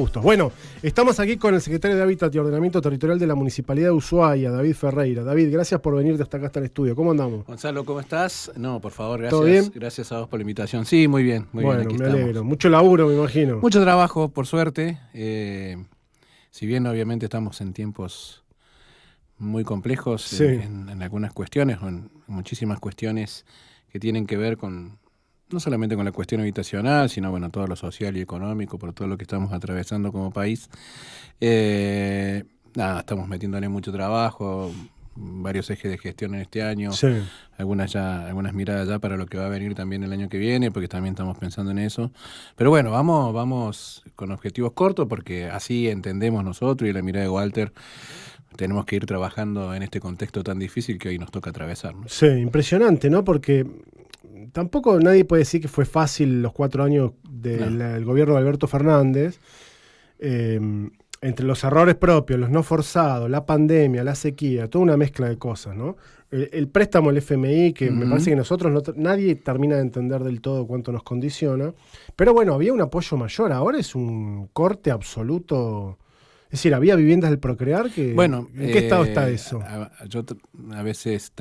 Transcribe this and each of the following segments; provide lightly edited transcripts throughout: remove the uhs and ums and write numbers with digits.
gustos. Bueno, estamos aquí con el secretario de Hábitat y Ordenamiento Territorial de la Municipalidad de Ushuaia, David Ferreira. David, gracias por venir hasta acá, hasta el estudio. ¿Cómo andamos? Gonzalo, ¿cómo estás? No, por favor, gracias. ¿Todo bien? Gracias a vos por la invitación. Sí, muy bien, muy bien. Aquí me estamos. alegro. Mucho laburo, me imagino. Mucho trabajo, por suerte. Si bien obviamente estamos en tiempos muy complejos Sí. en algunas cuestiones, o en muchísimas cuestiones que tienen que ver con, no solamente con la cuestión habitacional, sino bueno, todo lo social y económico, por todo lo que estamos atravesando como país. Estamos metiéndole mucho trabajo, varios ejes de gestión en este año, Sí. algunas miradas ya para lo que va a venir también el año que viene, porque también estamos pensando en eso. Pero bueno, vamos con objetivos cortos, porque así entendemos nosotros y la mirada de Walter. Tenemos que ir trabajando en este contexto tan difícil que hoy nos toca atravesar, ¿no? Sí, impresionante, ¿no? Porque tampoco nadie puede decir que fue fácil los 4 años del gobierno de Alberto Fernández. Entre los errores propios, los no forzados, la pandemia, la sequía, toda una mezcla de cosas, ¿no? El préstamo, el FMI, que me parece que nosotros nadie termina de entender del todo cuánto nos condiciona. Pero bueno, había un apoyo mayor. Ahora es un corte absoluto. Es decir, había viviendas del Procrear que... Bueno, ¿en qué estado está eso? Yo a veces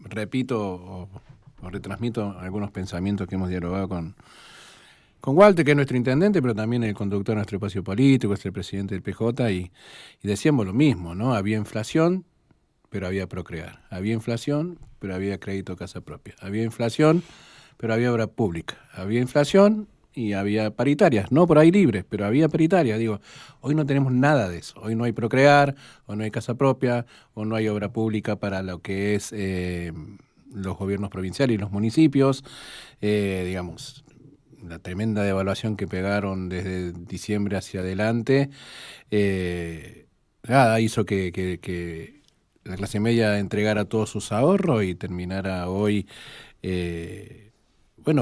repito o retransmito algunos pensamientos que hemos dialogado con Walter, que es nuestro intendente, pero también el conductor de nuestro espacio político, es el presidente del PJ, y decíamos lo mismo, ¿no? Había inflación, pero había Procrear. Había inflación, pero había crédito casa propia. Había inflación, pero había obra pública. Había inflación y había paritarias, no por ahí libres, pero había paritarias. Digo, hoy no tenemos nada de eso. Hoy no hay Procrear, o no hay casa propia, o no hay obra pública para lo que es los gobiernos provinciales y los municipios. Digamos, la tremenda devaluación que pegaron desde diciembre hacia adelante, hizo que la clase media entregara todos sus ahorros y terminara hoy...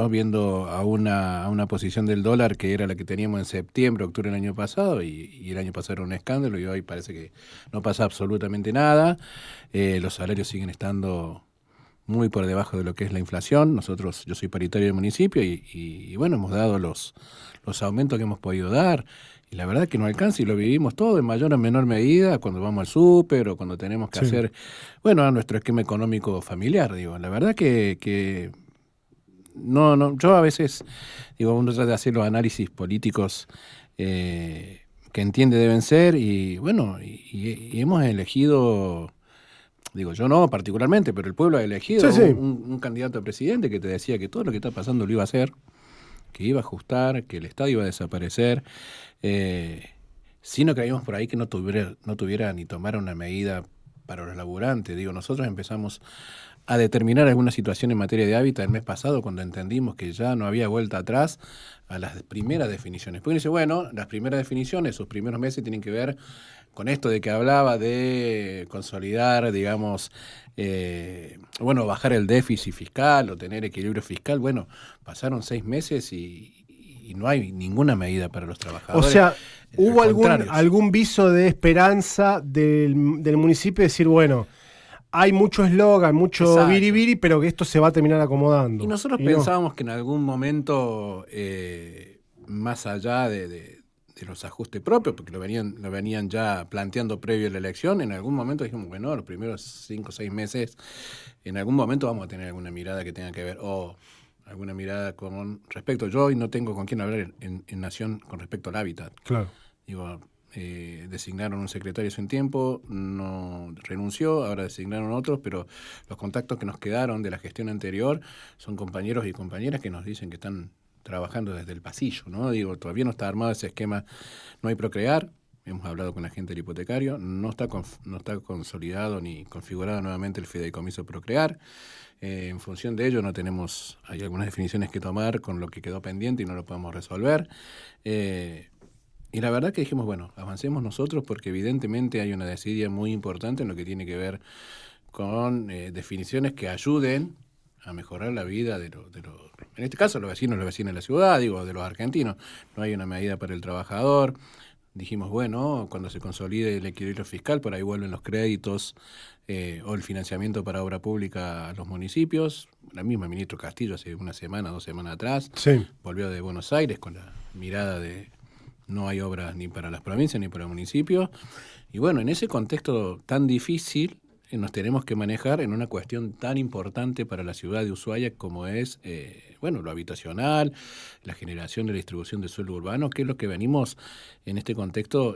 viendo a una posición del dólar que era la que teníamos en septiembre, octubre del año pasado, y el año pasado era un escándalo, y hoy parece que no pasa absolutamente nada. Los salarios siguen estando muy por debajo de lo que es la inflación. Yo soy paritario del municipio y bueno, hemos dado los aumentos que hemos podido dar. Y la verdad que no alcanza y lo vivimos todo en mayor o menor medida cuando vamos al súper o cuando tenemos que hacer, nuestro esquema económico familiar, digo. La verdad que no, yo a veces, uno trata de hacer los análisis políticos que entiende deben ser y hemos elegido, yo no particularmente, pero el pueblo ha elegido un candidato a presidente que te decía que todo lo que está pasando lo iba a hacer, que iba a ajustar, que el Estado iba a desaparecer, si no creíamos por ahí que no tuviera ni tomara una medida para los laburantes. Nosotros empezamos a determinar alguna situación en materia de hábitat el mes pasado cuando entendimos que ya no había vuelta atrás a las primeras definiciones. Porque dice, las primeras definiciones, sus primeros meses tienen que ver con esto de que hablaba de consolidar, bajar el déficit fiscal o tener equilibrio fiscal. Bueno, pasaron 6 meses y no hay ninguna medida para los trabajadores. O sea, ¿hubo algún viso de esperanza del municipio de decir, hay mucho eslogan, mucho biribiri, pero que esto se va a terminar acomodando? Y nosotros pensábamos que en algún momento, más allá de los ajustes propios, porque lo venían ya planteando previo a la elección, en algún momento dijimos, los primeros 5 o 6 meses, en algún momento vamos a tener alguna mirada que tenga que ver, alguna mirada con respecto. Yo hoy no tengo con quién hablar en Nación con respecto al hábitat. Claro. Designaron un secretario hace un tiempo, no renunció, ahora designaron otros, pero los contactos que nos quedaron de la gestión anterior son compañeros y compañeras que nos dicen que están trabajando desde el pasillo, ¿no? Todavía no está armado ese esquema, no hay Procrear, hemos hablado con la gente del hipotecario, no está consolidado ni configurado nuevamente el fideicomiso Procrear. En función de ello hay algunas definiciones que tomar con lo que quedó pendiente y no lo podemos resolver. Y la verdad que dijimos, avancemos nosotros porque evidentemente hay una desidia muy importante en lo que tiene que ver con definiciones que ayuden a mejorar la vida de los, en este caso, los vecinos de la ciudad, de los argentinos. No hay una medida para el trabajador. Dijimos, cuando se consolide el equilibrio fiscal, por ahí vuelven los créditos o el financiamiento para obra pública a los municipios. La misma ministro Castillo hace una semana, 2 semanas atrás, volvió de Buenos Aires con la mirada de no hay obras ni para las provincias ni para el municipio. Y bueno, en ese contexto tan difícil nos tenemos que manejar en una cuestión tan importante para la ciudad de Ushuaia como es, lo habitacional, la generación de la distribución de suelo urbano, que es lo que venimos en este contexto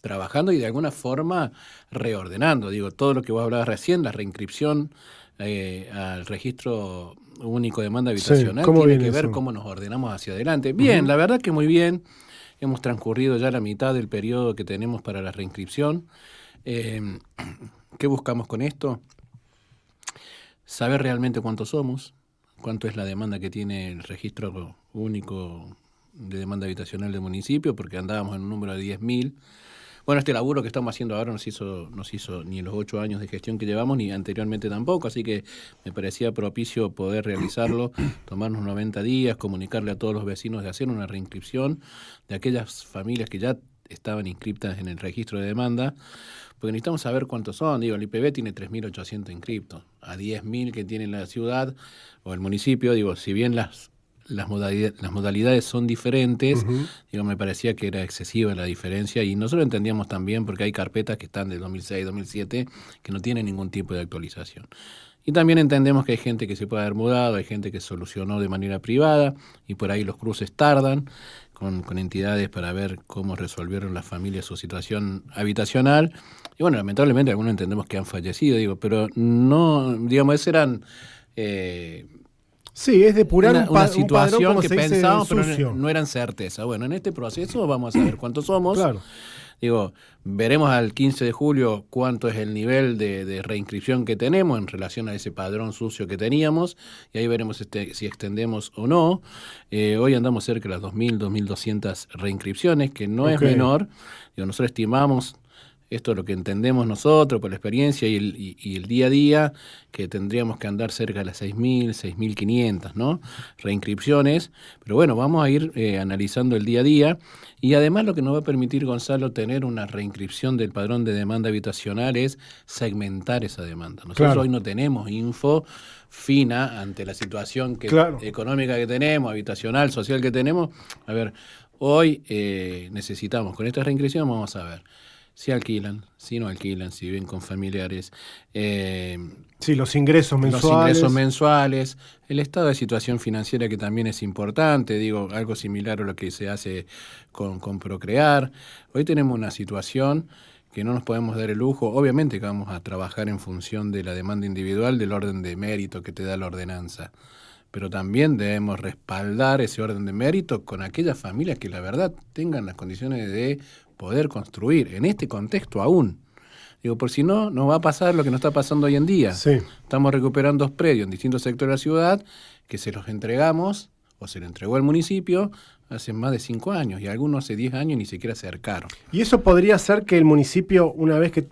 trabajando y de alguna forma reordenando. Digo, todo lo que vos hablabas recién, la reinscripción al registro único de demanda habitacional, tiene que ver cómo nos ordenamos hacia adelante. Bien, la verdad que muy bien. Hemos transcurrido ya la mitad del periodo que tenemos para la reinscripción. ¿Qué buscamos con esto? Saber realmente cuántos somos, cuánto es la demanda que tiene el registro único de demanda habitacional del municipio, porque andábamos en un número de 10.000. Bueno, este laburo que estamos haciendo ahora nos hizo ni en los 8 años de gestión que llevamos, ni anteriormente tampoco, así que me parecía propicio poder realizarlo, tomarnos 90 días, comunicarle a todos los vecinos de hacer una reinscripción de aquellas familias que ya estaban inscriptas en el registro de demanda, porque necesitamos saber cuántos son. Digo, el IPB tiene 3.800 inscriptos, a 10.000 que tiene la ciudad o el municipio. Digo, si bien las modalidades son diferentes, digo, me parecía que era excesiva la diferencia y nosotros entendíamos también porque hay carpetas que están de 2006, 2007 que no tienen ningún tipo de actualización. Y también entendemos que hay gente que se puede haber mudado, hay gente que solucionó de manera privada y por ahí los cruces tardan con entidades para ver cómo resolvieron las familias su situación habitacional. Y bueno, lamentablemente algunos entendemos que han fallecido, digo, pero no, digamos, esos eran... sí, es depurar una situación un padrón, que pensábamos, pero no eran certeza. Bueno, en este proceso vamos a ver cuántos somos. Claro. Digo, veremos al 15 de julio cuánto es el nivel de reinscripción que tenemos en relación a ese padrón sucio que teníamos, y ahí veremos si extendemos o no. Hoy andamos cerca de las 2.000, 2.200 reinscripciones, que no es menor. Digo, nosotros estimamos, esto es lo que entendemos nosotros por la experiencia y el día a día, que tendríamos que andar cerca de las 6.000, 6.500, ¿no? Reinscripciones. Pero bueno, vamos a ir analizando el día a día. Y además lo que nos va a permitir, Gonzalo, tener una reinscripción del padrón de demanda habitacional es segmentar esa demanda. Nosotros hoy no tenemos info fina ante la situación económica que tenemos, habitacional, social que tenemos. A ver, hoy necesitamos, con esta reinscripción vamos a ver si alquilan, si no alquilan, si viven con familiares. Sí, los ingresos mensuales. El estado de situación financiera, que también es importante, digo, algo similar a lo que se hace con Procrear. Hoy tenemos una situación que no nos podemos dar el lujo, obviamente que vamos a trabajar en función de la demanda individual, del orden de mérito que te da la ordenanza, pero también debemos respaldar ese orden de mérito con aquellas familias que la verdad tengan las condiciones de poder construir, en este contexto aún. Digo, por si no, nos va a pasar lo que nos está pasando hoy en día. Sí. Estamos recuperando 2 predios en distintos sectores de la ciudad que se los entregamos, o se lo entregó al municipio, hace más de 5 años, y algunos hace 10 años ni siquiera se acercaron. Y eso podría ser que el municipio, una vez que...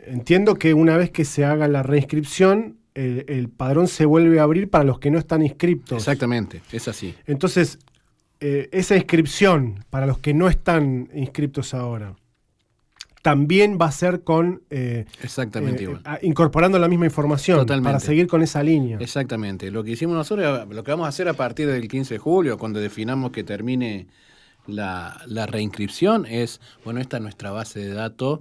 entiendo que una vez que se haga la reinscripción, el padrón se vuelve a abrir para los que no están inscriptos. Exactamente, es así. Entonces, esa inscripción para los que no están inscriptos ahora, también va a ser con... exactamente igual. Incorporando la misma información. Totalmente. Para seguir con esa línea. Exactamente. Lo que hicimos nosotros, lo que vamos a hacer a partir del 15 de julio, cuando definamos que termine la reinscripción, es, bueno, esta es nuestra base de datos,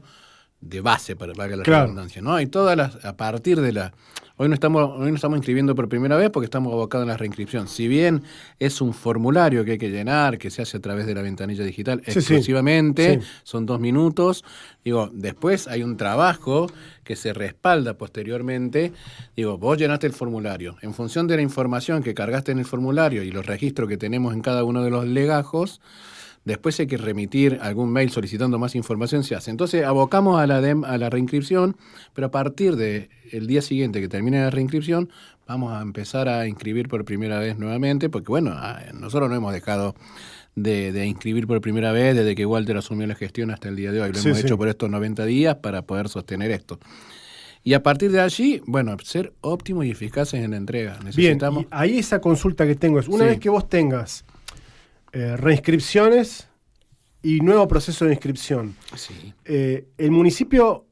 de base, para que la redundancia, ¿no? Y todas las, a partir de la... Hoy no estamos inscribiendo por primera vez porque estamos abocados en la reinscripción. Si bien es un formulario que hay que llenar, que se hace a través de la ventanilla digital exclusivamente, son 2 minutos. Digo, después hay un trabajo que se respalda posteriormente. Digo, vos llenaste el formulario. En función de la información que cargaste en el formulario y los registros que tenemos en cada uno de los legajos, después hay que remitir algún mail solicitando más información, se hace. Entonces abocamos a la reinscripción, pero a partir del día siguiente que termine la reinscripción, vamos a empezar a inscribir por primera vez nuevamente, porque bueno, nosotros no hemos dejado de inscribir por primera vez desde que Walter asumió la gestión hasta el día de hoy. Lo hemos hecho por estos 90 días para poder sostener esto. Y a partir de allí, bueno, ser óptimos y eficaces en la entrega. Necesitamos... Bien, y ahí esa consulta que tengo es, una vez que vos tengas reinscripciones y nuevo proceso de inscripción. Sí. El municipio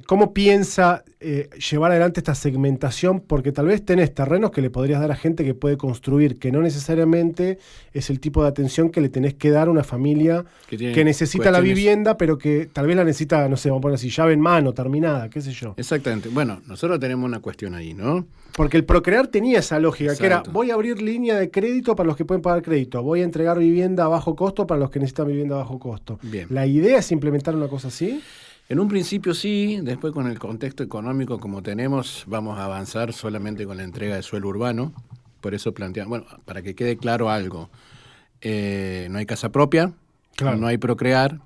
¿cómo piensa llevar adelante esta segmentación? Porque tal vez tenés terrenos que le podrías dar a gente que puede construir, que no necesariamente es el tipo de atención que le tenés que dar a una familia que necesita la vivienda, pero que tal vez la necesita, no sé, vamos a poner así, llave en mano, terminada, qué sé yo. Exactamente. Bueno, nosotros tenemos una cuestión ahí, ¿no? Porque el Procrear tenía esa lógica, Exacto. que era, voy a abrir línea de crédito para los que pueden pagar crédito, voy a entregar vivienda a bajo costo para los que necesitan vivienda a bajo costo. Bien. ¿La idea es implementar una cosa así? En un principio sí, después con el contexto económico como tenemos, vamos a avanzar solamente con la entrega de suelo urbano. Por eso planteamos, bueno, para que quede claro algo, no hay casa propia, claro, no hay Procrear,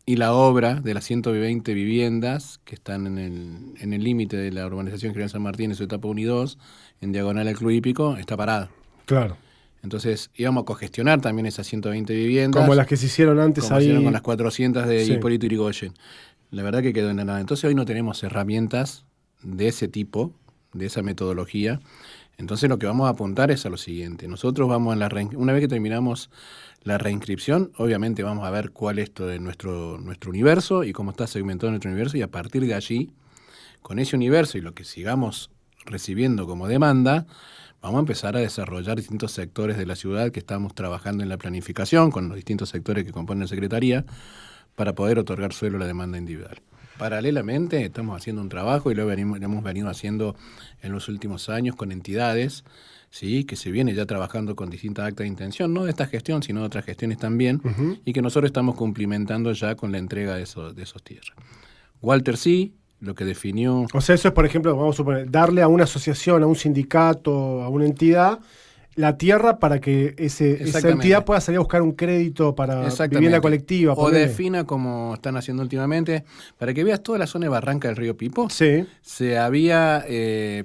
y la obra de las 120 viviendas que están en el límite de la urbanización General San Martín en su etapa 1 y 2, en diagonal al Club Hípico, está parada. Claro. Entonces íbamos a cogestionar también esas 120 viviendas. Como las que se hicieron antes como ahí. Hicieron con las 400 de sí. Hipólito Yrigoyen. La verdad que quedó en la nada. Entonces hoy no tenemos herramientas de ese tipo, de esa metodología. Entonces lo que vamos a apuntar es a lo siguiente. Nosotros vamos una vez que terminamos la reinscripción, obviamente vamos a ver cuál es todo nuestro universo y cómo está segmentado nuestro universo, y a partir de allí, con ese universo y lo que sigamos recibiendo como demanda, vamos a empezar a desarrollar distintos sectores de la ciudad que estamos trabajando en la planificación con los distintos sectores que componen la Secretaría, para poder otorgar suelo a la demanda individual. Paralelamente estamos haciendo un trabajo y lo hemos venido haciendo en los últimos años con entidades, ¿sí?, que se viene ya trabajando con distintas actas de intención, no de esta gestión, sino de otras gestiones también, y que nosotros estamos cumplimentando ya con la entrega de esos tierras. Walter sí, lo que definió... O sea, eso es, por ejemplo, vamos a suponer, darle a una asociación, a un sindicato, a una entidad, la tierra para que esa entidad pueda salir a buscar un crédito para vivienda colectiva. O defina, como están haciendo últimamente, para que veas toda la zona de Barranca del Río Pipo. Sí. Se había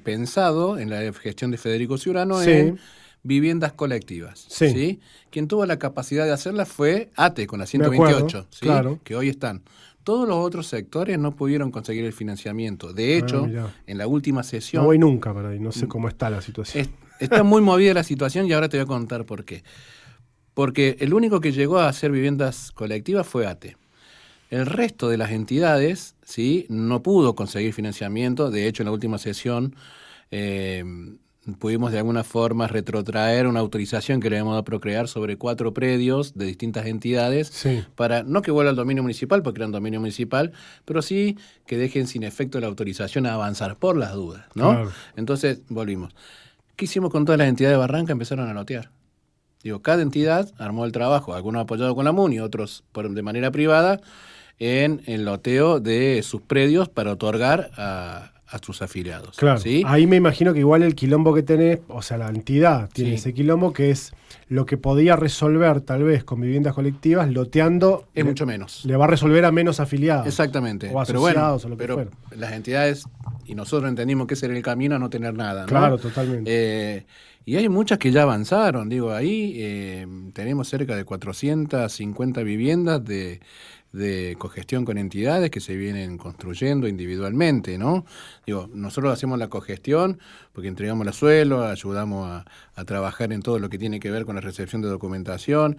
pensado en la gestión de Federico Ciurano sí. en viviendas colectivas. Sí. ¿Sí? Quien tuvo la capacidad de hacerla fue ATE con la 128, ¿sí?, claro, que hoy están. Todos los otros sectores no pudieron conseguir el financiamiento. De hecho, en la última sesión... No voy nunca para ahí, no sé cómo está la situación. Está muy movida la situación y ahora te voy a contar por qué. Porque el único que llegó a hacer viviendas colectivas fue ATE. El resto de las entidades, ¿sí?, no pudo conseguir financiamiento. De hecho, en la última sesión pudimos de alguna forma retrotraer una autorización que le habíamos dado a Procrear sobre 4 predios de distintas entidades, sí, para no que vuelva al dominio municipal, porque eran dominio municipal, pero sí que dejen sin efecto la autorización a avanzar por las dudas, ¿no? Claro. Entonces, volvimos. ¿Qué hicimos con todas las entidades de Barranca? Empezaron a lotear. Digo, cada entidad armó el trabajo, algunos apoyados con la MUNI, otros de manera privada, en el loteo de sus predios para otorgar a sus afiliados. Claro, ¿sí? Ahí me imagino que igual el quilombo que tenés, o sea, la entidad tiene sí. ese quilombo que es lo que podía resolver tal vez con viviendas colectivas, loteando... Es mucho menos. Le va a resolver a menos afiliados. Exactamente. O asociados, pero o lo que fuera. Las entidades, y nosotros entendimos que ese era el camino a no tener nada, ¿no? Claro, totalmente. Y hay muchas que ya avanzaron, digo, ahí tenemos cerca de 450 viviendas de cogestión con entidades que se vienen construyendo individualmente, ¿no? Digo, nosotros hacemos la cogestión porque entregamos el suelo, ayudamos a trabajar en todo lo que tiene que ver con la recepción de documentación,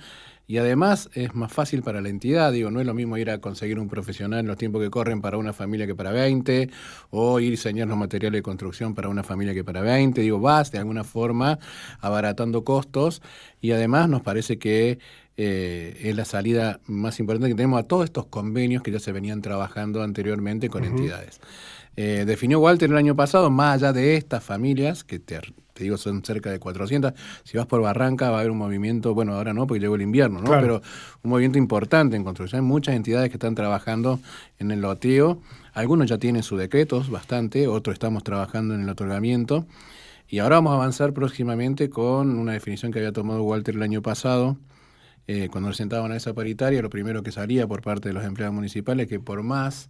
y además es más fácil para la entidad. Digo, no es lo mismo ir a conseguir un profesional en los tiempos que corren para una familia que para 20, o ir a diseñar los materiales de construcción para una familia que para 20. Digo, vas de alguna forma abaratando costos, y además nos parece que es la salida más importante que tenemos a todos estos convenios que ya se venían trabajando anteriormente con entidades. Definió Walter el año pasado, más allá de estas familias, que te digo son cerca de 400, si vas por Barranca va a haber un movimiento, bueno, ahora no porque llegó el invierno, ¿no? Claro. Pero un movimiento importante en construcción. Hay muchas entidades que están trabajando en el loteo, algunos ya tienen sus decretos, bastante, otros estamos trabajando en el otorgamiento, y ahora vamos a avanzar próximamente con una definición que había tomado Walter el año pasado. Cuando nos sentaban a esa paritaria, lo primero que salía por parte de los empleados municipales, que por más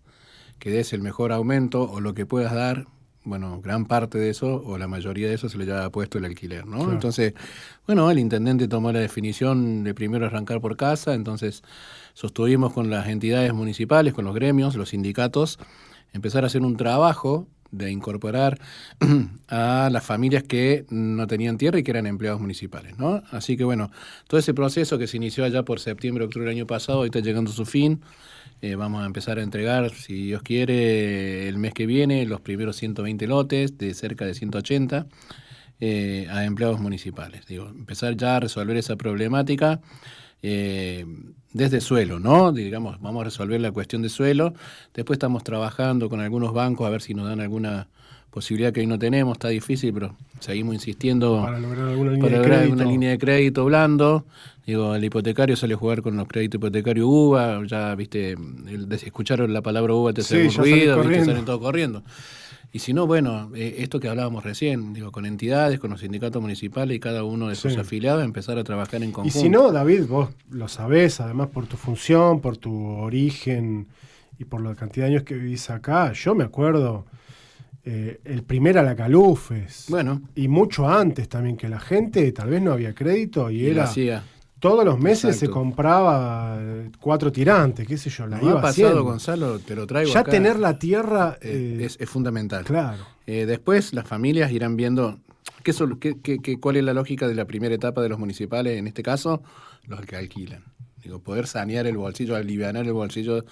que des el mejor aumento o lo que puedas dar, bueno, gran parte de eso o la mayoría de eso se le lleva puesto el alquiler, ¿no? Claro. Entonces, bueno, el intendente tomó la definición de primero arrancar por casa, entonces sostuvimos con las entidades municipales, con los gremios, los sindicatos, empezar a hacer un trabajo de incorporar a las familias que no tenían tierra y que eran empleados municipales, ¿no? Así que bueno, todo ese proceso que se inició allá por septiembre, octubre del año pasado, hoy está llegando a su fin. Vamos a empezar a entregar, si Dios quiere, el mes que viene, los primeros 120 lotes de cerca de 180 a empleados municipales. Digo, empezar ya a resolver esa problemática desde suelo, ¿no? Digamos, vamos a resolver la cuestión de suelo. Después estamos trabajando con algunos bancos a ver si nos dan alguna posibilidad que hoy no tenemos. Está difícil, pero seguimos insistiendo para lograr alguna línea de crédito blando. Digo, el hipotecario sale a jugar con los créditos hipotecarios UVA. Ya, viste, escucharon la palabra UVA, te hace un ruido, ¿viste? Salen todos corriendo. Y si no, bueno, esto que hablábamos recién, digo, con entidades, con los sindicatos municipales y cada uno de sus afiliados, empezar a trabajar en conjunto. Y si no, David, vos lo sabés, además por tu función, por tu origen y por la cantidad de años que vivís acá, yo me acuerdo, el primer Alacalufes, bueno, y mucho antes también, que la gente tal vez no había crédito y era... hacía. Todos los meses Exacto. se compraba 4 tirantes, qué sé yo, la iba ha pasado, haciendo. Gonzalo, te lo traigo ya acá. Tener la tierra es fundamental. Claro. Después las familias irán viendo cuál es la lógica de la primera etapa de los municipales, en este caso, los que alquilan. Digo, poder sanear el bolsillo, alivianar el bolsillo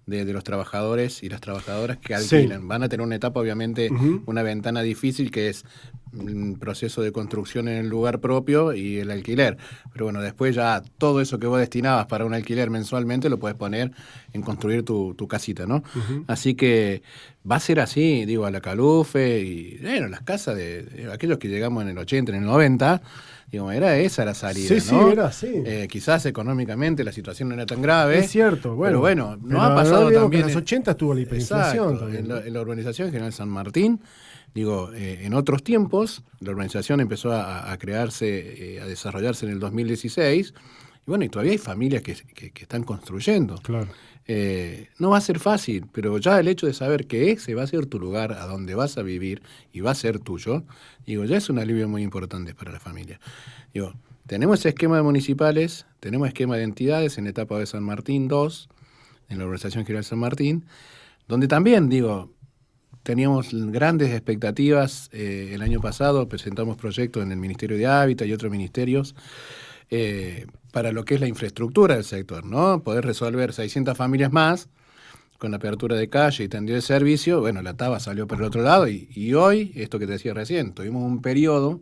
de los trabajadores y las trabajadoras que alquilan. Van a tener una etapa, obviamente, una ventana difícil, que es un proceso de construcción en el lugar propio y el alquiler. Pero bueno, después ya todo eso que vos destinabas para un alquiler mensualmente lo puedes poner en construir tu casita, ¿no? Así que va a ser así, digo, Alacalufe y bueno, las casas de aquellos que llegamos en el 80, en el 90... Digo, era esa la salida, sí, ¿no? Sí, era así. Quizás económicamente la situación no era tan grave. Es cierto, bueno. Pero bueno, no ha pasado no también... que en los 80 tuvo la hiperinflación también. En la urbanización General San Martín, digo, en otros tiempos, la urbanización empezó a crearse, a desarrollarse en el 2016, y bueno, y todavía hay familias que están construyendo. Claro. No va a ser fácil, pero ya el hecho de saber que ese va a ser tu lugar, a donde vas a vivir y va a ser tuyo, digo, ya es un alivio muy importante para la familia. Digo, tenemos esquema de municipales, tenemos esquema de entidades en etapa de San Martín 2, en la Organización General San Martín, donde también, digo, teníamos grandes expectativas. El año pasado presentamos proyectos en el Ministerio de Hábitat y otros ministerios, para lo que es la infraestructura del sector, ¿no? Poder resolver 600 familias más con la apertura de calle y tendido de servicio. Bueno, la TABA salió por el otro lado y hoy, esto que te decía recién, tuvimos un periodo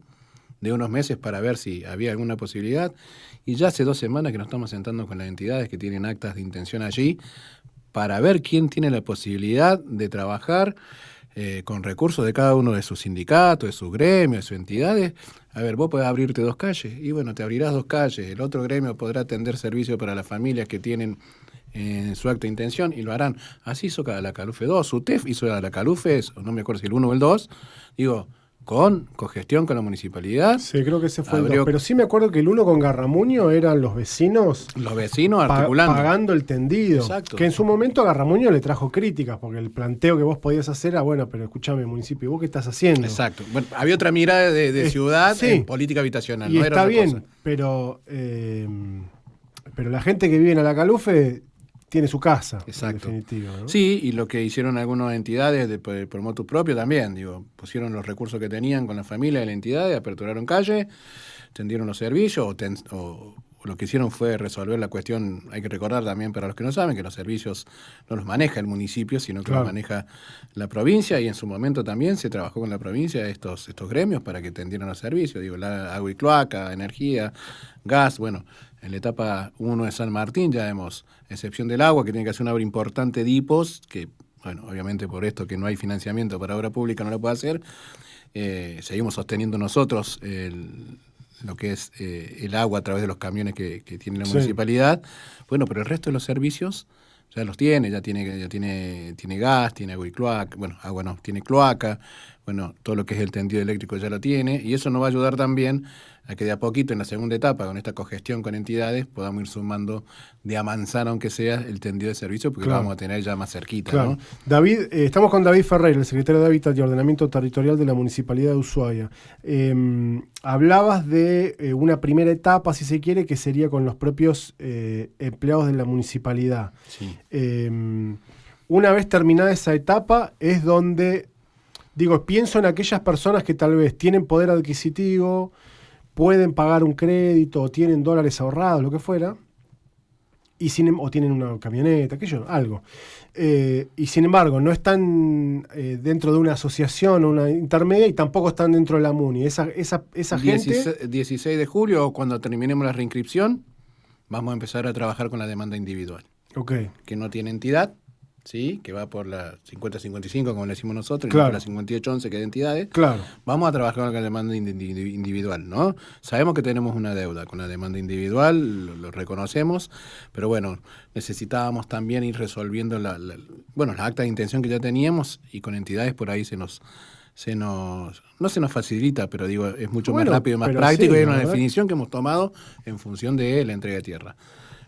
de unos meses para ver si había alguna posibilidad y ya hace 2 semanas que nos estamos sentando con las entidades que tienen actas de intención allí para ver quién tiene la posibilidad de trabajar con recursos de cada uno de sus sindicatos, de sus gremios, de sus entidades. A ver, vos podés abrirte 2 calles y bueno, te abrirás 2 calles. El otro gremio podrá atender servicios para las familias que tienen su acto de intención y lo harán. Así hizo Alacalufe 2, UTEF hizo Alacalufe, no me acuerdo si el 1 o el 2, digo, con cogestión con la municipalidad. Sí, creo que ese fue el 2. Pero sí me acuerdo que el 1 con Garramuño eran los vecinos. Los vecinos articulando. Pagando el tendido. Exacto. Que en su momento a Garramuño le trajo críticas, porque el planteo que vos podías hacer era, bueno, pero escúchame, municipio, ¿vos qué estás haciendo? Exacto. Bueno, había otra mirada de ciudad en política habitacional. Y no está era bien, cosa. Pero la gente que vive en Alacalufe tiene su casa, exacto. En definitiva, ¿no? Sí, y lo que hicieron algunas entidades por motu propio también, digo, pusieron los recursos que tenían con la familia de la entidad, aperturaron calle, tendieron los servicios, o lo que hicieron fue resolver la cuestión. Hay que recordar también, para los que no saben, que los servicios no los maneja el municipio, sino que los maneja la provincia, y en su momento también se trabajó con la provincia estos gremios para que tendieran los servicios, digo, la agua y cloaca, energía, gas, bueno. En la etapa 1 de San Martín ya vemos, excepción del agua, que tiene que hacer una obra importante de hipos, que, bueno, obviamente por esto que no hay financiamiento para obra pública no lo puede hacer. Seguimos sosteniendo nosotros lo que es el agua a través de los camiones que tiene la municipalidad. Bueno, pero el resto de los servicios ya los tiene, ya tiene gas, tiene agua y cloaca, bueno, agua no, tiene cloaca, bueno, todo lo que es el tendido eléctrico ya lo tiene, y eso nos va a ayudar también a que de a poquito en la segunda etapa, con esta cogestión con entidades, podamos ir sumando de a manzana, aunque sea, el tendido de servicio, porque lo vamos a tener ya más cerquita, ¿no? David, estamos con David Ferreira, el secretario de Hábitat y Ordenamiento Territorial de la Municipalidad de Ushuaia. Hablabas de una primera etapa, si se quiere, que sería con los propios empleados de la municipalidad. Sí. Una vez terminada esa etapa es donde Digo, pienso en aquellas personas que tal vez tienen poder adquisitivo, pueden pagar un crédito, o tienen dólares ahorrados, lo que fuera, o tienen una camioneta, algo. Y sin embargo, no están dentro de una asociación o una intermedia y tampoco están dentro de la MUNI. Esa gente... 16 de julio, cuando terminemos la reinscripción, vamos a empezar a trabajar con la demanda individual. Okay. Que no tiene entidad, ¿sí? Que va por la 50-55, como le decimos nosotros, claro. y no por la 58-11, que es de entidades. Claro. Vamos a trabajar con la demanda individual, ¿no? Sabemos que tenemos una deuda con la demanda individual, lo reconocemos, pero bueno, necesitábamos también ir resolviendo las actas de intención que ya teníamos, y con entidades por ahí no se nos facilita, pero digo, es mucho más rápido y más práctico, y es una definición que hemos tomado en función de la entrega de tierra.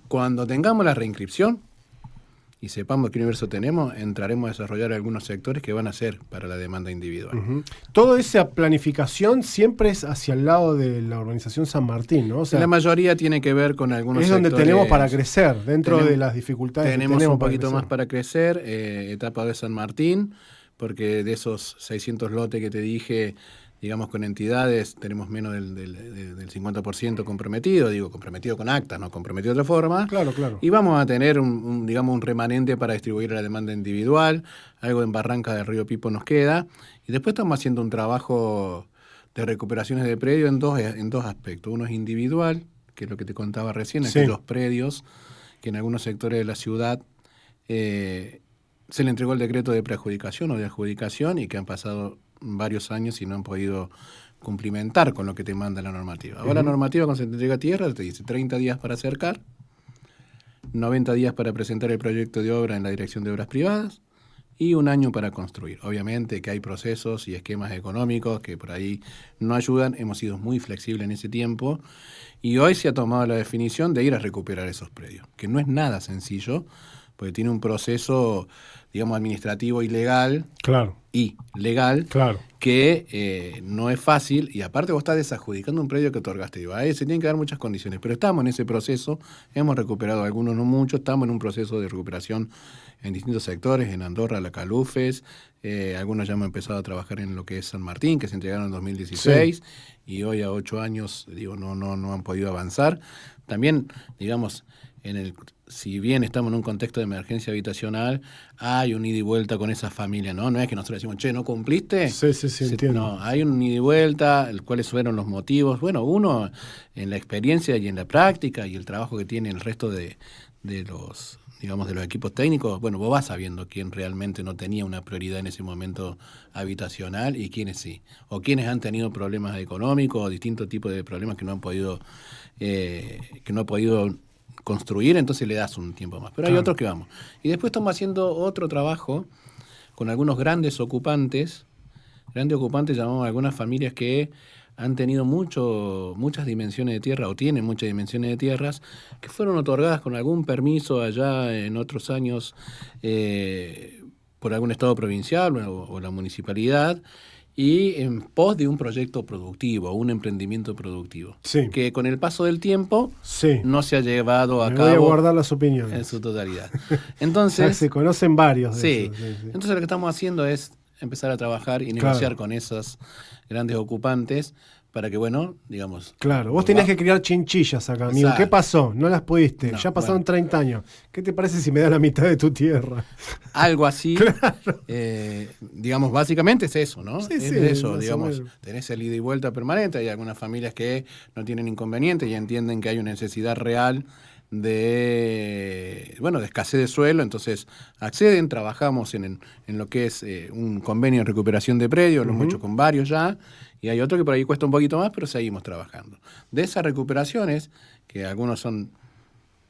Cuando tengamos la reinscripción y sepamos qué universo tenemos, entraremos a desarrollar algunos sectores que van a ser para la demanda individual. Uh-huh. Toda esa planificación siempre es hacia el lado de la urbanización San Martín, ¿no? O sea, la mayoría tiene que ver con algunos sectores. Es donde tenemos para crecer, dentro de las dificultades tenemos que tenemos un poquito más para crecer, etapa de San Martín, porque de esos 600 lotes que te dije, digamos, con entidades, tenemos menos del 50% comprometido con actas, no comprometido de otra forma. Claro. Y vamos a tener un remanente para distribuir a la demanda individual, algo en Barranca del Río Pipo nos queda, y después estamos haciendo un trabajo de recuperaciones de predio en dos aspectos. Uno es individual, que es lo que te contaba recién, aquellos predios que en algunos sectores de la ciudad se le entregó el decreto de preadjudicación o de adjudicación y que han pasado varios años y no han podido cumplimentar con lo que te manda la normativa. Ahora la normativa, cuando se te entrega tierra, te dice 30 días para acercar, 90 días para presentar el proyecto de obra en la Dirección de Obras Privadas y 1 año para construir. Obviamente que hay procesos y esquemas económicos que por ahí no ayudan. Hemos sido muy flexibles en ese tiempo y hoy se ha tomado la definición de ir a recuperar esos predios, que no es nada sencillo, porque tiene un proceso, digamos, administrativo y legal. Claro. Que no es fácil, y aparte vos estás desadjudicando un predio que otorgaste. Digo, ahí se tienen que dar muchas condiciones, pero estamos en ese proceso, hemos recuperado algunos, no muchos, estamos en un proceso de recuperación en distintos sectores, en Andorra, La Calufes, algunos ya hemos empezado a trabajar en lo que es San Martín, que se entregaron en 2016, y hoy a 8 años, no han podido avanzar. También, digamos, si bien estamos en un contexto de emergencia habitacional, hay un ida y vuelta con esa familia, ¿no? No es que nosotros decimos, che, ¿no cumpliste? Sí, entiendo. No, hay un ida y vuelta, cuáles fueron los motivos. Bueno, uno, en la experiencia y en la práctica y el trabajo que tiene el resto de los equipos técnicos, bueno, vos vas sabiendo quién realmente no tenía una prioridad en ese momento habitacional y quiénes sí. O quiénes han tenido problemas económicos o distintos tipos de problemas que no han podido construir, entonces le das un tiempo más. Pero hay otros que vamos. Y después estamos haciendo otro trabajo con algunos grandes ocupantes llamamos a algunas familias que han tenido muchas dimensiones de tierra o tienen muchas dimensiones de tierras que fueron otorgadas con algún permiso allá en otros años por algún estado provincial o la municipalidad, y en pos de un proyecto productivo, un emprendimiento productivo, que con el paso del tiempo no se ha llevado a cabo. Voy a guardar las opiniones en su totalidad. Entonces, se conocen varios. Sí. Entonces lo que estamos haciendo es empezar a trabajar y negociar con esos grandes ocupantes para que, digamos... Claro, vos tenías que criar chinchillas acá, amigo. Exacto. ¿Qué pasó? No las pudiste. Ya pasaron 30 años. ¿Qué te parece si me das la mitad de tu tierra? Algo así. Claro. Digamos, básicamente es eso, ¿no? Sí, es eso, digamos. Tenés el ida y vuelta permanente. Hay algunas familias que no tienen inconveniente y entienden que hay una necesidad real de escasez de suelo, entonces acceden, trabajamos en lo que es un convenio de recuperación de predios, lo hemos hecho con varios ya, y hay otro que por ahí cuesta un poquito más, pero seguimos trabajando. De esas recuperaciones, que algunos son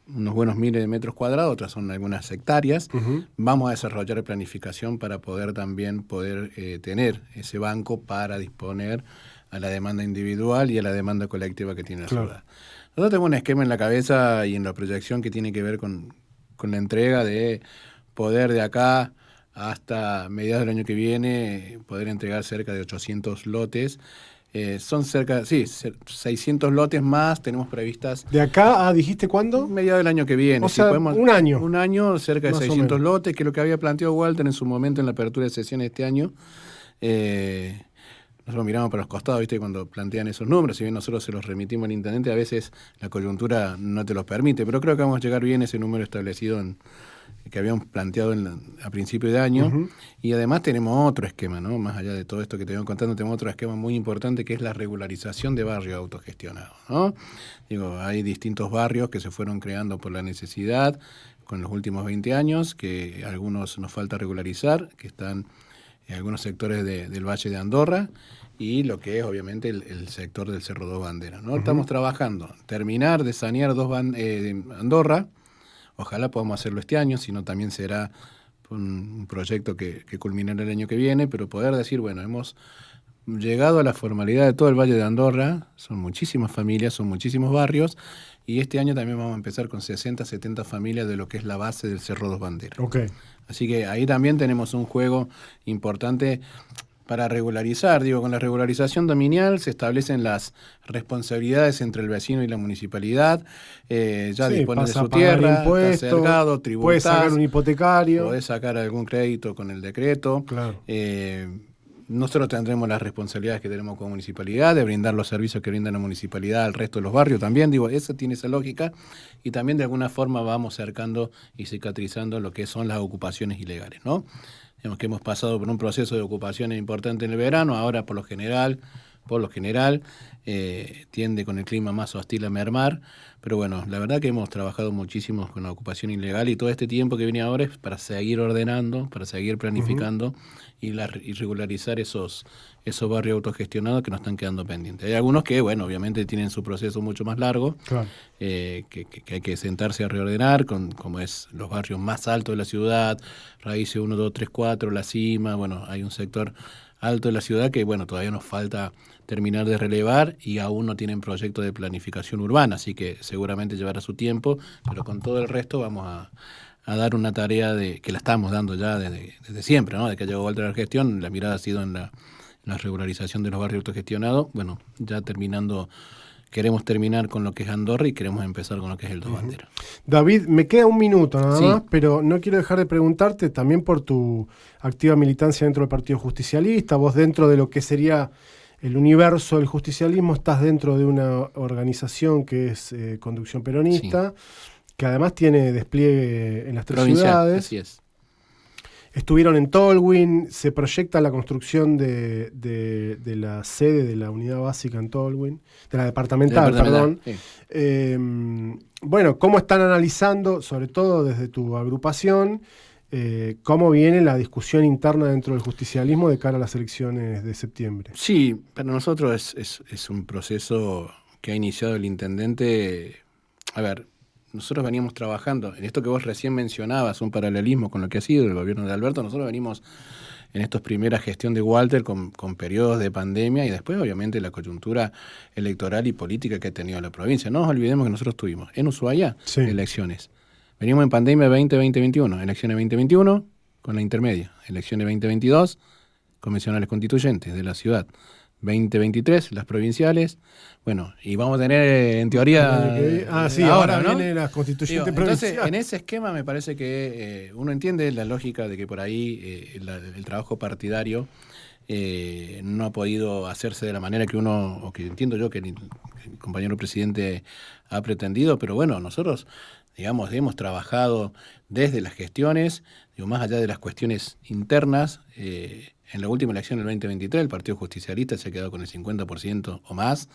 unos buenos miles de metros cuadrados, otras son algunas hectáreas, vamos a desarrollar planificación para poder tener ese banco para disponer a la demanda individual y a la demanda colectiva que tiene la ciudad. Nosotros tenemos un esquema en la cabeza y en la proyección que tiene que ver con la entrega de poder de acá hasta mediados del año que viene poder entregar cerca de 800 lotes. Son 600 lotes más, tenemos previstas. ¿De acá a, dijiste cuándo? Mediados del año que viene. O sea, un año. Un año, cerca de 600 lotes, que es lo que había planteado Walter en su momento en la apertura de sesión este año. Nosotros miramos para los costados, ¿viste? Cuando plantean esos números, si bien nosotros se los remitimos al intendente, a veces la coyuntura no te los permite, pero creo que vamos a llegar bien a ese número establecido que habíamos planteado a principio de año. Ujú. Y además tenemos otro esquema, ¿no? Más allá de todo esto que te vengo contando, tenemos otro esquema muy importante que es la regularización de barrios autogestionados, ¿no? Digo, hay distintos barrios que se fueron creando por la necesidad con los últimos 20 años, que algunos nos falta regularizar, que están en algunos sectores del Valle de Andorra y lo que es obviamente el sector del Cerro Dos Banderas, ¿no? Estamos trabajando, terminar de sanear Andorra, ojalá podamos hacerlo este año, si no también será un proyecto que culminará el año que viene, pero poder decir, bueno, hemos llegado a la formalidad de todo el Valle de Andorra, son muchísimas familias, son muchísimos barrios, y este año también vamos a empezar con 60, 70 familias de lo que es la base del Cerro Dos Banderas. Okay. Así que ahí también tenemos un juego importante para regularizar. Digo, con la regularización dominial se establecen las responsabilidades entre el vecino y la municipalidad. Ya Sí, dispone de pasa su a pagar tierra, impuestos, está cercado, puedes tributás, sacar un hipotecario. podés sacar algún crédito con el decreto. Claro. Nosotros tendremos las responsabilidades que tenemos como municipalidad, de brindar los servicios que brinda la municipalidad al resto de los barrios también. Digo, eso tiene esa lógica. Y también de alguna forma vamos cercando y cicatrizando lo que son las ocupaciones ilegales, ¿no? Digamos que hemos pasado por un proceso de ocupaciones importante en el verano, ahora por lo general, tiende con el clima más hostil a mermar, pero bueno, la verdad que hemos trabajado muchísimo con la ocupación ilegal y todo este tiempo que viene ahora es para seguir ordenando, para seguir planificando y regularizar esos barrios autogestionados que nos están quedando pendientes. Hay algunos que, bueno, obviamente tienen su proceso mucho más largo, Claro. que hay que sentarse a reordenar, como es los barrios más altos de la ciudad, Raíces 1, 2, 3, 4, La Cima, bueno, hay un sector alto de la ciudad que, bueno, todavía nos falta terminar de relevar y aún no tienen proyecto de planificación urbana, así que seguramente llevará su tiempo, pero con todo el resto vamos a dar una tarea que la estamos dando ya desde siempre, ¿no? De que llegó Walter a la gestión, la mirada ha sido en la regularización de los barrios autogestionados. Bueno, ya queremos terminar con lo que es Andorra y queremos empezar con lo que es el Dos Banderas. David, me queda un minuto nada Sí. más, pero no quiero dejar de preguntarte también por tu activa militancia dentro del Partido Justicialista. Vos dentro de lo que sería el universo del justicialismo estás dentro de una organización que es Conducción Peronista, que además tiene despliegue en las tres Provincial, ciudades. así es. Estuvieron en Tolwyn, se proyecta la construcción de la sede de la unidad básica en Tolwyn, de la departamental, perdón. Sí. Bueno, ¿cómo están analizando, sobre todo desde tu agrupación, cómo viene la discusión interna dentro del justicialismo de cara a las elecciones de septiembre? Sí, para nosotros es un proceso que ha iniciado el intendente. A ver, nosotros veníamos trabajando en esto que vos recién mencionabas, un paralelismo con lo que ha sido el gobierno de Alberto. Nosotros venimos en esta primera gestión de Walter con periodos de pandemia y después obviamente la coyuntura electoral y política que ha tenido la provincia. No nos olvidemos que nosotros tuvimos en Ushuaia elecciones. Venimos en pandemia 2020-2021, elecciones 2021 con la intermedia, elecciones 2022, convencionales constituyentes de la ciudad. 2023, las provinciales, bueno, y vamos a tener en teoría... sí, ahora ¿no? Vienen las constituyentes provinciales. Entonces, en ese esquema me parece que uno entiende la lógica de que por ahí el trabajo partidario no ha podido hacerse de la manera que uno, o que entiendo yo que el compañero presidente ha pretendido, pero bueno, nosotros, digamos, hemos trabajado desde las gestiones, digo, más allá de las cuestiones internas. En la última elección del 2023, el Partido Justicialista se ha quedado con el 50% o más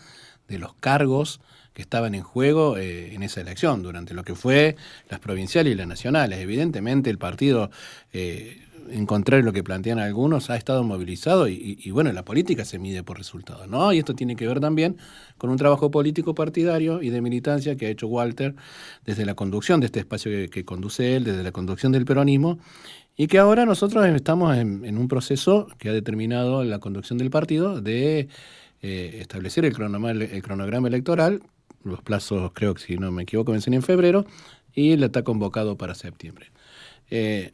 de los cargos que estaban en juego en esa elección, durante lo que fue las provinciales y las nacionales. Evidentemente el partido, en contrario a lo que plantean algunos, ha estado movilizado y bueno, la política se mide por resultados, ¿no? Y esto tiene que ver también con un trabajo político partidario y de militancia que ha hecho Walter desde la conducción de este espacio que conduce él, desde la conducción del peronismo, y que ahora nosotros estamos en un proceso que ha determinado la conducción del partido de establecer el cronograma electoral. Los plazos, creo que si no me equivoco, vencen en febrero y él está convocado para septiembre.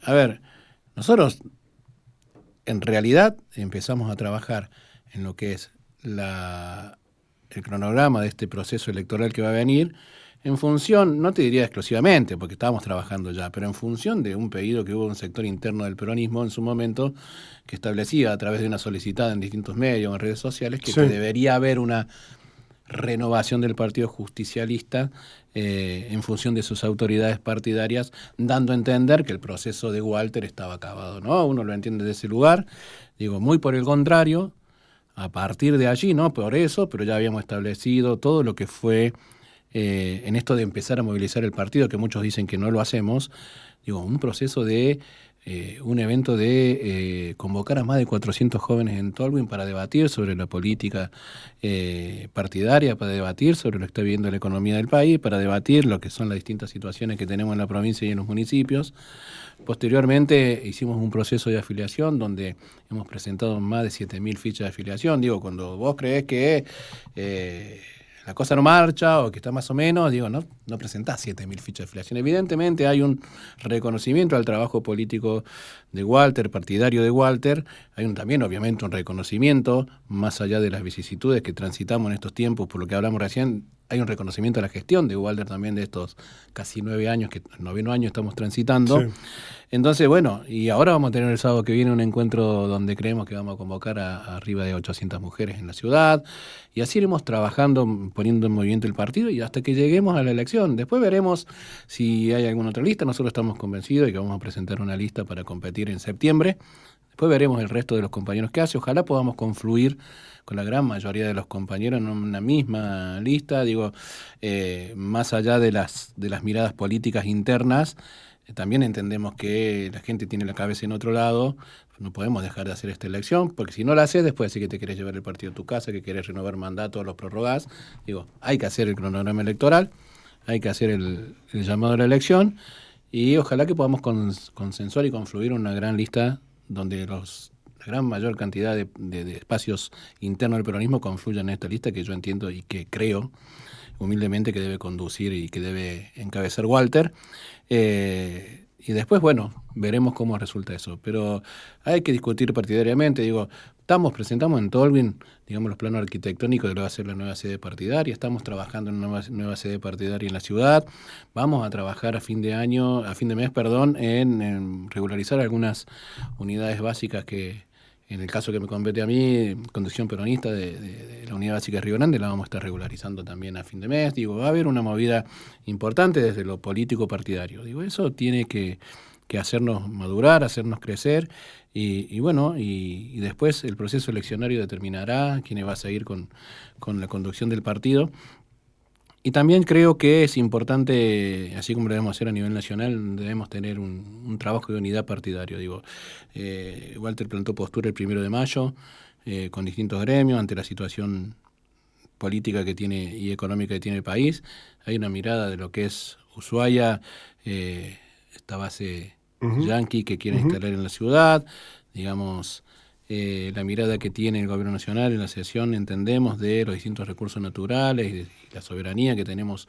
A ver, nosotros en realidad empezamos a trabajar en lo que es el cronograma de este proceso electoral que va a venir en función, no te diría exclusivamente, porque estábamos trabajando ya, pero en función de un pedido que hubo en un sector interno del peronismo en su momento, que establecía a través de una solicitada en distintos medios, en redes sociales, que debería haber una renovación del Partido Justicialista en función de sus autoridades partidarias, dando a entender que el proceso de Walter estaba acabado, ¿no? Uno lo entiende de ese lugar, digo, muy por el contrario, a partir de allí, no por eso, pero ya habíamos establecido todo lo que fue en esto de empezar a movilizar el partido, que muchos dicen que no lo hacemos, digo, un proceso de un evento de convocar a más de 400 jóvenes en Tolwyn para debatir sobre la política partidaria, para debatir sobre lo que está viviendo la economía del país, para debatir lo que son las distintas situaciones que tenemos en la provincia y en los municipios. Posteriormente hicimos un proceso de afiliación donde hemos presentado más de 7.000 fichas de afiliación. Digo, cuando vos creés que la cosa no marcha o que está más o menos, digo, no presentás 7.000 fichas de afiliación. Evidentemente hay un reconocimiento al trabajo político de Walter, partidario de Walter. Hay también, obviamente, un reconocimiento, más allá de las vicisitudes que transitamos en estos tiempos, por lo que hablamos recién, hay un reconocimiento a la gestión de Walter también de estos casi 9 años, que 9 años estamos transitando. Sí. Entonces, bueno, y ahora vamos a tener el sábado que viene un encuentro donde creemos que vamos a convocar a arriba de 800 mujeres en la ciudad, y así iremos trabajando, poniendo en movimiento el partido y hasta que lleguemos a la elección. Después veremos si hay alguna otra lista. Nosotros estamos convencidos de que vamos a presentar una lista para competir en septiembre. Después veremos el resto de los compañeros que hace. Ojalá podamos confluir con la gran mayoría de los compañeros en una misma lista. Digo, más allá de las miradas políticas internas, también entendemos que la gente tiene la cabeza en otro lado. No podemos dejar de hacer esta elección, porque si no la haces, después decís que te querés llevar el partido a tu casa, que querés renovar mandatos, los prorrogás. Digo, hay que hacer el cronograma electoral, hay que hacer el llamado a la elección, y ojalá que podamos consensuar y confluir una gran lista donde la gran mayor cantidad de espacios internos del peronismo confluyan en esta lista, que yo entiendo y que creo humildemente que debe conducir y que debe encabezar Walter. Y después, bueno, veremos cómo resulta eso. Pero hay que discutir partidariamente. Digo, presentamos en Tolwyn, digamos, los planos arquitectónicos de lo que va a ser la nueva sede partidaria. Estamos trabajando en una nueva sede partidaria en la ciudad. Vamos a trabajar a fin de mes, en regularizar algunas unidades básicas que, en el caso que me compete a mí, conducción peronista de la unidad básica de Río Grande, la vamos a estar regularizando también a fin de mes. Digo, va a haber una movida importante desde lo político partidario. Digo, eso tiene que hacernos madurar, hacernos crecer, y bueno, y después el proceso eleccionario determinará quiénes va a seguir con la conducción del partido. Y también creo que es importante, así como lo debemos hacer a nivel nacional, debemos tener un trabajo de unidad partidario. Digo, Walter plantó postura el 1 de mayo con distintos gremios ante la situación política que tiene y económica que tiene el país. Hay una mirada de lo que es Ushuaia, esta base yanqui que quiere instalar en la ciudad, digamos. La mirada que tiene el gobierno nacional en la sesión, entendemos, de los distintos recursos naturales y la soberanía que tenemos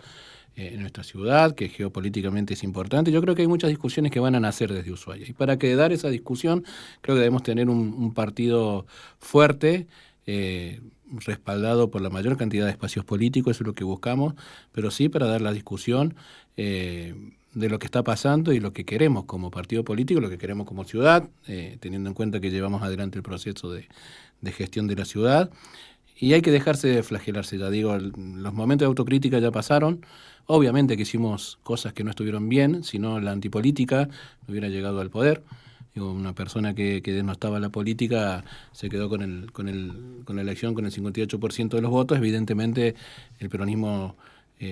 en nuestra ciudad, que geopolíticamente es importante. Yo creo que hay muchas discusiones que van a nacer desde Ushuaia. Y para que dar esa discusión, creo que debemos tener un partido fuerte, respaldado por la mayor cantidad de espacios políticos, eso es lo que buscamos, pero sí para dar la discusión de lo que está pasando y lo que queremos como partido político, lo que queremos como ciudad, teniendo en cuenta que llevamos adelante el proceso de gestión de la ciudad. Y hay que dejarse de flagelarse, ya digo, los momentos de autocrítica ya pasaron. Obviamente que hicimos cosas que no estuvieron bien, si no la antipolítica no hubiera llegado al poder. Digo, una persona que denostaba la política se quedó con la elección con el 58% de los votos. Evidentemente el peronismo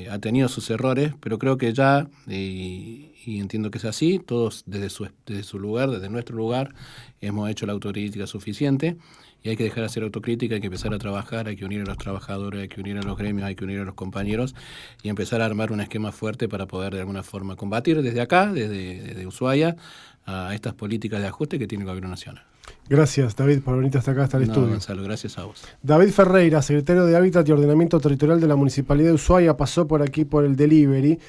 ha tenido sus errores, pero creo que ya, y entiendo que es así, todos desde su lugar, desde nuestro lugar, hemos hecho la autocrítica suficiente, y hay que dejar de hacer autocrítica, hay que empezar a trabajar, hay que unir a los trabajadores, hay que unir a los gremios, hay que unir a los compañeros y empezar a armar un esquema fuerte para poder de alguna forma combatir desde acá, desde Ushuaia, a estas políticas de ajuste que tiene el gobierno nacional. Gracias, David, por venir hasta acá, hasta el estudio. Gonzalo, gracias a vos. David Ferreira, secretario de Hábitat y Ordenamiento Territorial de la Municipalidad de Ushuaia, pasó por aquí por el delivery.